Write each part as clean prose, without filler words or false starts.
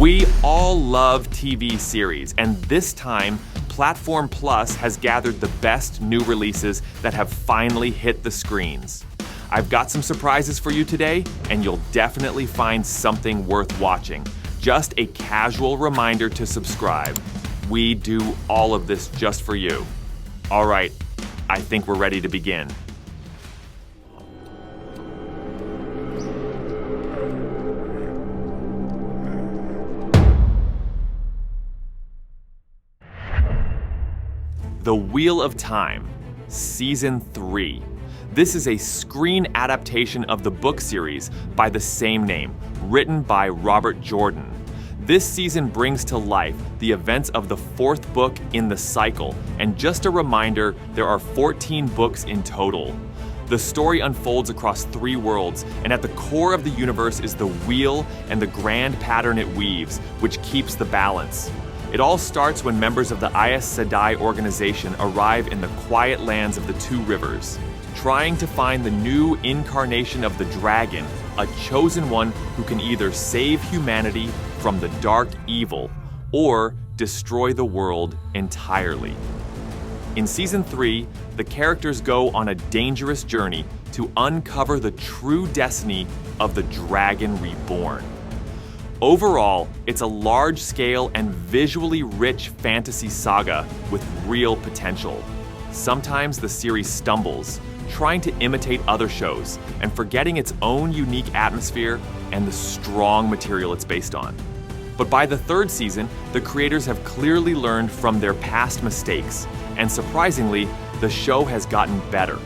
We all love TV series, and this time, Platform Plus has gathered the best new releases that have finally hit the screens. I've got some surprises for you today, and you'll definitely find something worth watching. Just a casual reminder to subscribe. We do all of this just for you. All right, I think we're ready to begin. The Wheel of Time, Season 3. This is a screen adaptation of the book series by the same name, written by Robert Jordan. This season brings to life the events of the fourth book in the cycle, and just a reminder, there are 14 books in total. The story unfolds across 3 worlds, and at the core of the universe is the wheel and the grand pattern it weaves, which keeps the balance. It all starts when members of the Aes Sedai organization arrive in the quiet lands of the Two Rivers, trying to find the new incarnation of the dragon, a chosen one who can either save humanity from the dark evil or destroy the world entirely. In Season 3, the characters go on a dangerous journey to uncover the true destiny of the Dragon Reborn. Overall, it's a large-scale and visually rich fantasy saga with real potential. Sometimes the series stumbles, trying to imitate other shows and forgetting its own unique atmosphere and the strong material it's based on. But by the 3rd season, the creators have clearly learned from their past mistakes, and surprisingly, the show has gotten better.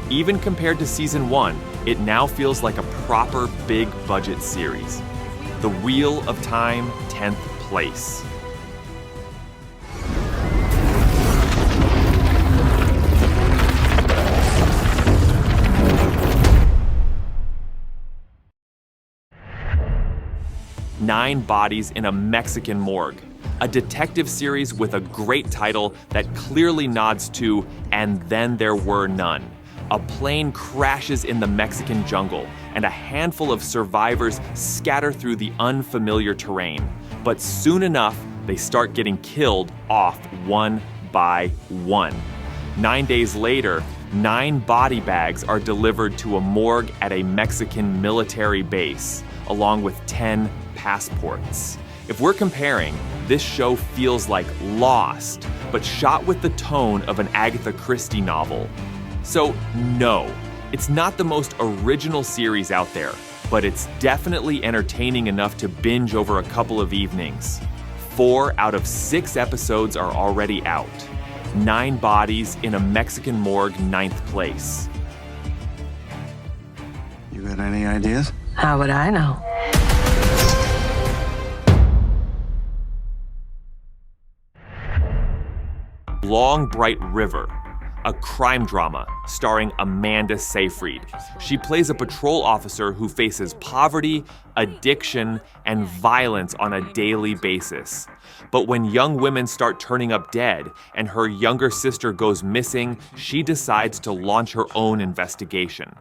Even compared to Season 1, it now feels like a proper big-budget series. The Wheel of Time, 10th place. Nine Bodies in a Mexican Morgue, a detective series with a great title that clearly nods to "And Then There Were None." A plane crashes in the Mexican jungle, and a handful of survivors scatter through the unfamiliar terrain. But soon enough, they start getting killed off one by one. 9 days later, 9 body bags are delivered to a morgue at a Mexican military base, along with 10 passports. If we're comparing, this show feels like Lost, but shot with the tone of an Agatha Christie novel. So no, it's not the most original series out there, but it's definitely entertaining enough to binge over a couple of evenings. 4 out of 6 episodes are already out. 9 Bodies in a Mexican Morgue, 9th place. You got any ideas? How would I know? Long Bright River, a crime drama starring Amanda Seyfried. She plays a patrol officer who faces poverty, addiction, and violence on a daily basis. But when young women start turning up dead and her younger sister goes missing, she decides to launch her own investigation.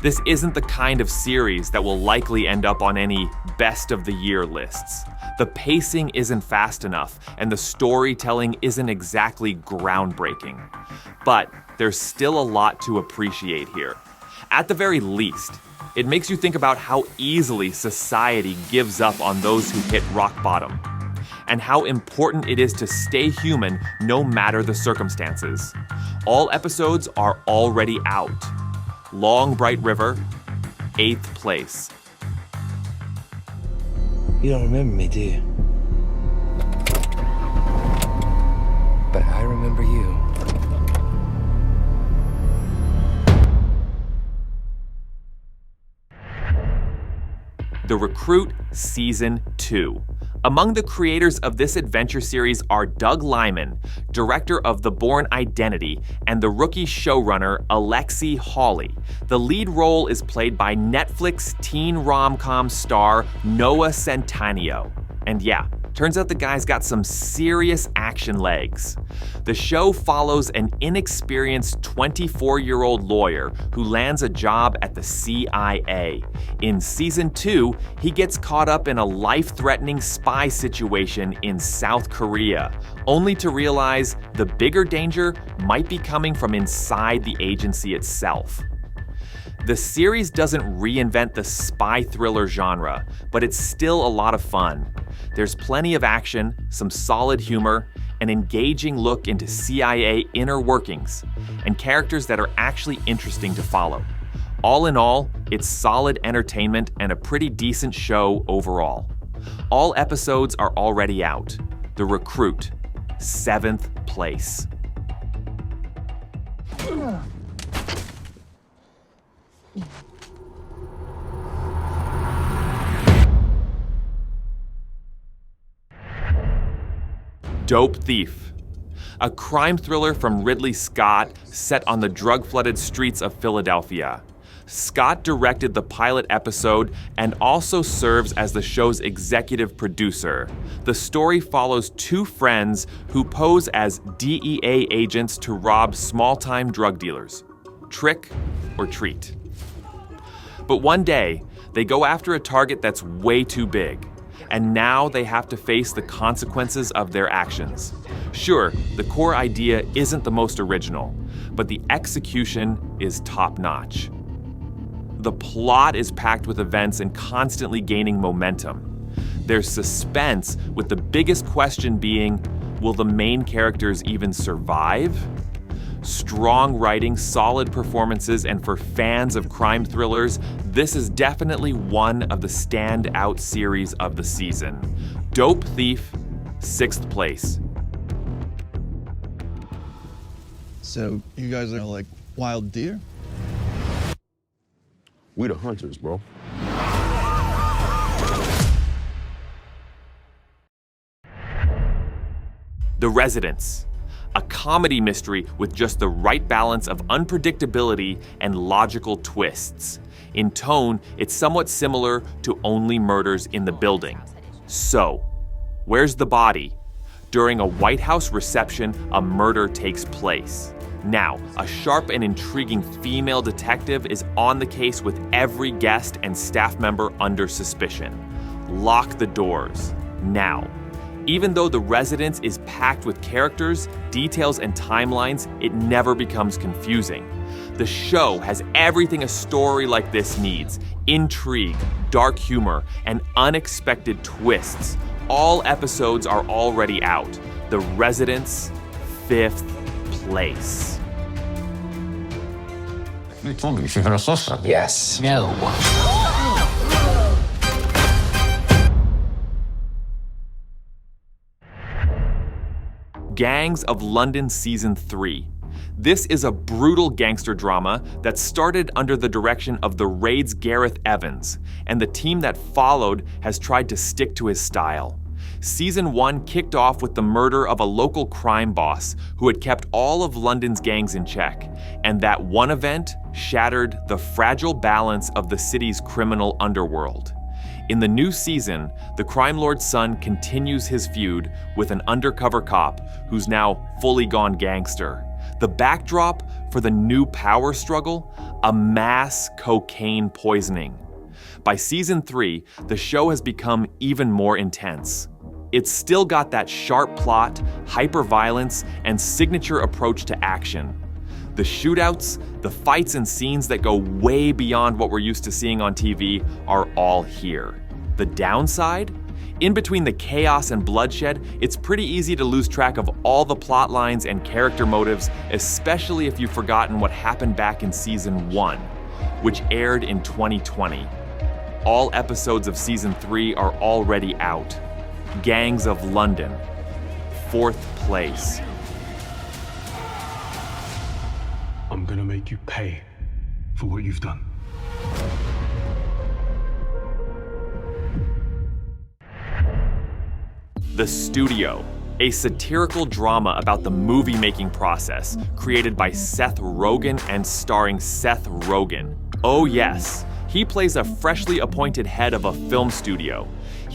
This isn't the kind of series that will likely end up on any best of the year lists. The pacing isn't fast enough, and the storytelling isn't exactly groundbreaking. But there's still a lot to appreciate here. At the very least, it makes you think about how easily society gives up on those who hit rock bottom, and how important it is to stay human no matter the circumstances. All episodes are already out. Long Bright River, 8th place. You don't remember me, do you? But I remember you. The Recruit Season 2. Among the creators of this adventure series are Doug Liman, director of The Bourne Identity, and the rookie showrunner Alexi Hawley. The lead role is played by Netflix teen rom-com star Noah Centineo. And yeah, Turns out the guy's got some serious action legs. The show follows an inexperienced 24-year-old lawyer who lands a job at the CIA. In season 2, he gets caught up in a life-threatening spy situation in South Korea, only to realize the bigger danger might be coming from inside the agency itself. The series doesn't reinvent the spy thriller genre, but it's still a lot of fun. There's plenty of action, some solid humor, an engaging look into CIA inner workings, and characters that are actually interesting to follow. All in all, it's solid entertainment and a pretty decent show overall. All episodes are already out. The Recruit, 7th place. Dope Thief, a crime thriller from Ridley Scott set on the drug-flooded streets of Philadelphia. Scott directed the pilot episode and also serves as the show's executive producer. The story follows two friends who pose as DEA agents to rob small-time drug dealers. Trick or treat. But one day, they go after a target that's way too big. And now they have to face the consequences of their actions. Sure, the core idea isn't the most original, but the execution is top-notch. The plot is packed with events and constantly gaining momentum. There's suspense, with the biggest question being, will the main characters even survive? Strong writing, solid performances, and for fans of crime thrillers, this is definitely one of the standout series of the season. Dope Thief, 6th place. So, you guys are like wild deer? We the hunters, bro. The Residents, a comedy mystery with just the right balance of unpredictability and logical twists. In tone, it's somewhat similar to Only Murders in the Building. So, where's the body? During a White House reception, a murder takes place. Now, a sharp and intriguing female detective is on the case with every guest and staff member under suspicion. Lock the doors. Now. Even though The Residents is packed with characters, details, and timelines, it never becomes confusing. The show has everything a story like this needs: intrigue, dark humor, and unexpected twists. All episodes are already out. The Residents, 5th place. Yes. No. Gangs of London Season 3. This is a brutal gangster drama that started under the direction of The Raid's Gareth Evans, and the team that followed has tried to stick to his style. Season 1 kicked off with the murder of a local crime boss who had kept all of London's gangs in check, and that one event shattered the fragile balance of the city's criminal underworld. In the new season, the crime lord's son continues his feud with an undercover cop who's now fully gone gangster. The backdrop for the new power struggle? A mass cocaine poisoning. By season 3, the show has become even more intense. It's still got that sharp plot, hyper-violence, and signature approach to action. The shootouts, the fights and scenes that go way beyond what we're used to seeing on TV are all here. The downside? In between the chaos and bloodshed, it's pretty easy to lose track of all the plot lines and character motives, especially if you've forgotten what happened back in season 1, which aired in 2020. All episodes of season 3 are already out. Gangs of London, 4th place. I'm gonna make you pay for what you've done. The Studio, a satirical drama about the movie-making process, created by Seth Rogen and starring Seth Rogen. Oh yes, he plays a freshly appointed head of a film studio.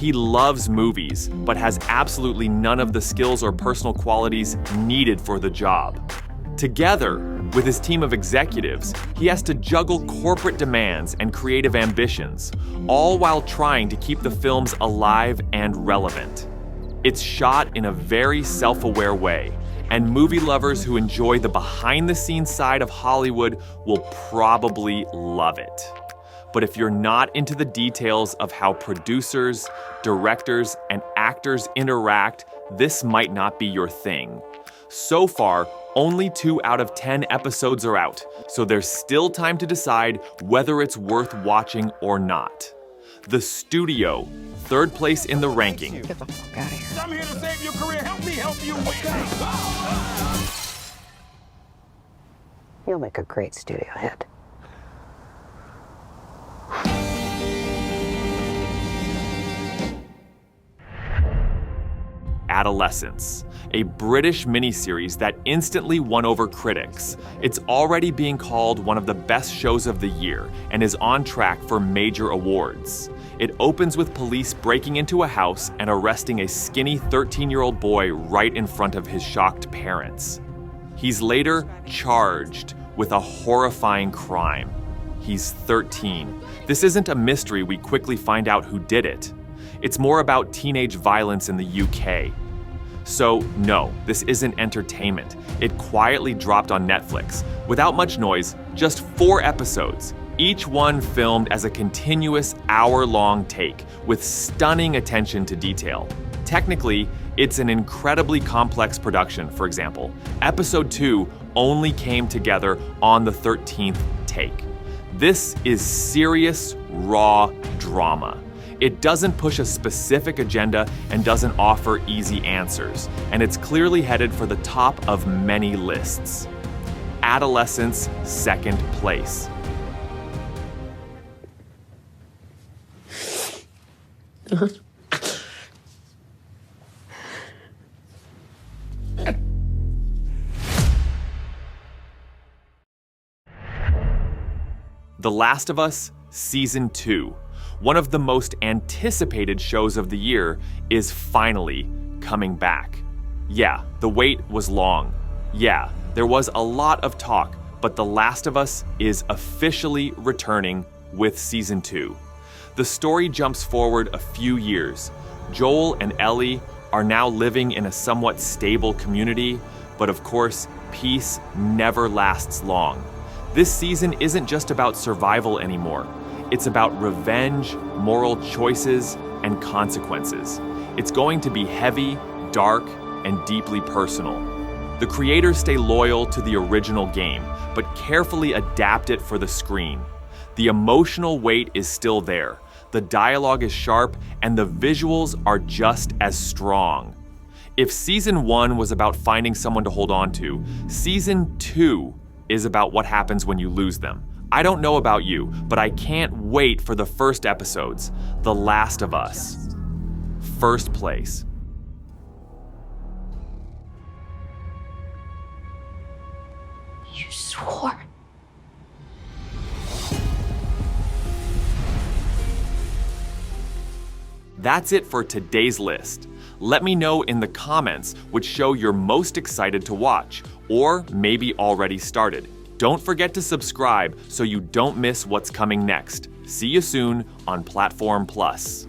He loves movies, but has absolutely none of the skills or personal qualities needed for the job. Together, with his team of executives, he has to juggle corporate demands and creative ambitions, all while trying to keep the films alive and relevant. It's shot in a very self-aware way, and movie lovers who enjoy the behind-the-scenes side of Hollywood will probably love it. But if you're not into the details of how producers, directors, and actors interact, this might not be your thing. So far, only 2 out of 10 episodes are out, so there's still time to decide whether it's worth watching or not. The Studio, 3rd place in the ranking. Get the fuck out of here. I'm here to save your career. Help me help you win. You'll make a great studio head. Adolescence, a British miniseries that instantly won over critics. It's already being called one of the best shows of the year and is on track for major awards. It opens with police breaking into a house and arresting a skinny 13-year-old boy right in front of his shocked parents. He's later charged with a horrifying crime. He's 13. This isn't a mystery we quickly find out who did it. It's more about teenage violence in the UK. So no, this isn't entertainment. It quietly dropped on Netflix. Without much noise, just 4 episodes, each one filmed as a continuous hour-long take with stunning attention to detail. Technically, it's an incredibly complex production, for example. Episode 2 only came together on the 13th take. This is serious, raw drama. It doesn't push a specific agenda and doesn't offer easy answers, and it's clearly headed for the top of many lists. Adolescence, 2nd place. The Last of Us, Season 2. One of the most anticipated shows of the year is finally coming back. Yeah, the wait was long. Yeah, there was a lot of talk, but The Last of Us is officially returning with Season 2. The story jumps forward a few years. Joel and Ellie are now living in a somewhat stable community, but of course, peace never lasts long. This season isn't just about survival anymore. It's about revenge, moral choices, and consequences. It's going to be heavy, dark, and deeply personal. The creators stay loyal to the original game, but carefully adapt it for the screen. The emotional weight is still there, the dialogue is sharp, and the visuals are just as strong. If Season 1 was about finding someone to hold on to, Season 2 is about what happens when you lose them. I don't know about you, but I can't wait for the first episodes. The Last of Us. 1st place. You swore. That's it for today's list. Let me know in the comments which show you're most excited to watch, or maybe already started. Don't forget to subscribe so you don't miss what's coming next. See you soon on Platform Plus.